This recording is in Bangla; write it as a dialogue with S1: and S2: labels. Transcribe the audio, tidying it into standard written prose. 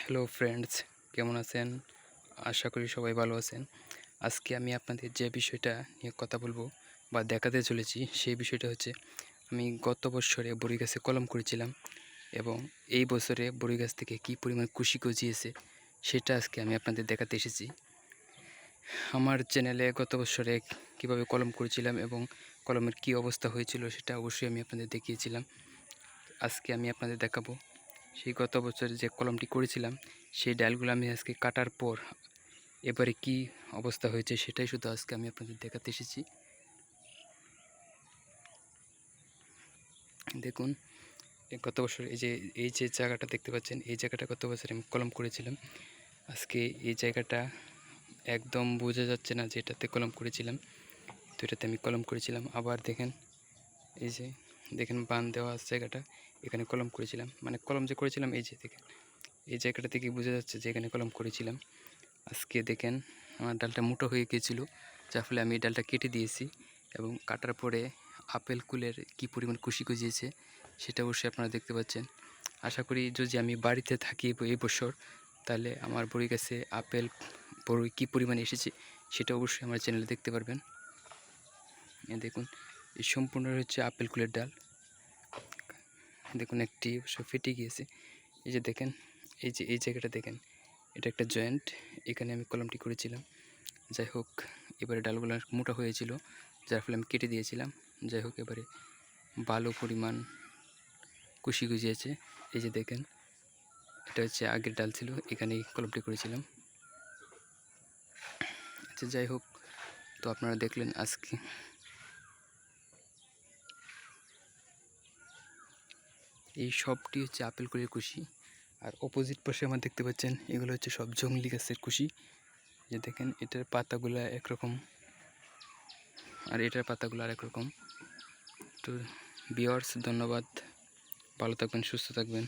S1: হ্যালো ফ্রেন্ডস, কেমন আছেন? আশা করি সবাই ভালো আছেন। আজকে আমি আপনাদের যে বিষয়টা নিয়ে কথা বলবো বা দেখাতে চলেছি সেই বিষয়টা হচ্ছে আমি গত বছরে বড়ি গাছে কলম করেছিলাম এবং এই বছরে বড়ি গাছ থেকে কী পরিমাণ কুশি গজিয়েছে সেটা আজকে আমি আপনাদের দেখাতে এসেছি। আমার চ্যানেলে গত বছরে কীভাবে কলম করেছিলাম এবং কলমের কী অবস্থা হয়েছিল সেটা অবশ্যই আমি আপনাদের দেখিয়েছিলাম। আজকে আমি আপনাদের দেখাবো সেই গত বছর যে কলমটি করেছিলাম সেই ডালগুলো আমি আজকে কাটার পর এবারে কি অবস্থা হয়েছে সেটাই শুধু আজকে আমি আপনাদের দেখাতে এসেছি। দেখুন, গত বছর এই যে জায়গাটা দেখতে পাচ্ছেন, এই জায়গাটা গত বছর আমি কলম করেছিলাম। আজকে এই জায়গাটা একদম বোঝা যাচ্ছে না যে এটাতে কলম করেছিলাম, তো এটাতে আমি কলম করেছিলাম। আবার দেখেন, এই যে দেখেন বান দেওয়া জায়গাটা, এখানে কলম করেছিলাম, মানে কলম যে করেছিলাম এই যে দেখেন এই জায়গাটা থেকে বোঝা যাচ্ছে যে এখানে কলম করেছিলাম। আজকে দেখেন আমার ডালটা মোটা হয়ে গিয়েছিল, যার ফলে আমি এই ডালটা কেটে দিয়েছি এবং কাটার পরে আপেল কুলের কী পরিমাণ কুশি গজিয়েছে সেটা অবশ্যই আপনারা দেখতে পাচ্ছেন। আশা করি যদি আমি বাড়িতে থাকি এই বছর, তাহলে আমার বড়ি গাছে আপেল বড়ি কী পরিমাণ এসেছে সেটা অবশ্যই আমার চ্যানেলে দেখতে পারবেন। দেখুন, এই সম্পূর্ণ হচ্ছে আপেল কুলের ডাল। দেখুন একটি সব ফেটে গিয়েছে। এই যে দেখেন, এই জায়গাটা দেখেন, এটা একটা জয়েন্ট, এখানে আমি কলমটি করেছিলাম। যাই হোক, এবারে ডালগুলো মোটা হয়েছিল, যার ফলে আমি কেটে দিয়েছিলাম। যাই হোক, এবারে ভালো পরিমাণ কুশি গজিয়েছে। এই যে দেখেন, এটা হচ্ছে আগের ডাল ছিল, এখানেই কলমটি করেছিলাম। আচ্ছা, যাই হোক, তো আপনারা দেখলেন আজকে এই সবটি হচ্ছে আপেল কুলের কুশি। আর অপোজিট পাশে আমার দেখতে পাচ্ছেন এগুলো হচ্ছে সব জংলি গাছের কুশি। যে দেখেন, এটার পাতাগুলো একরকম আর এটার পাতাগুলো আরেক রকম। তো ভিউয়ার্স, ধন্যবাদ, ভালো থাকবেন, সুস্থ থাকবেন।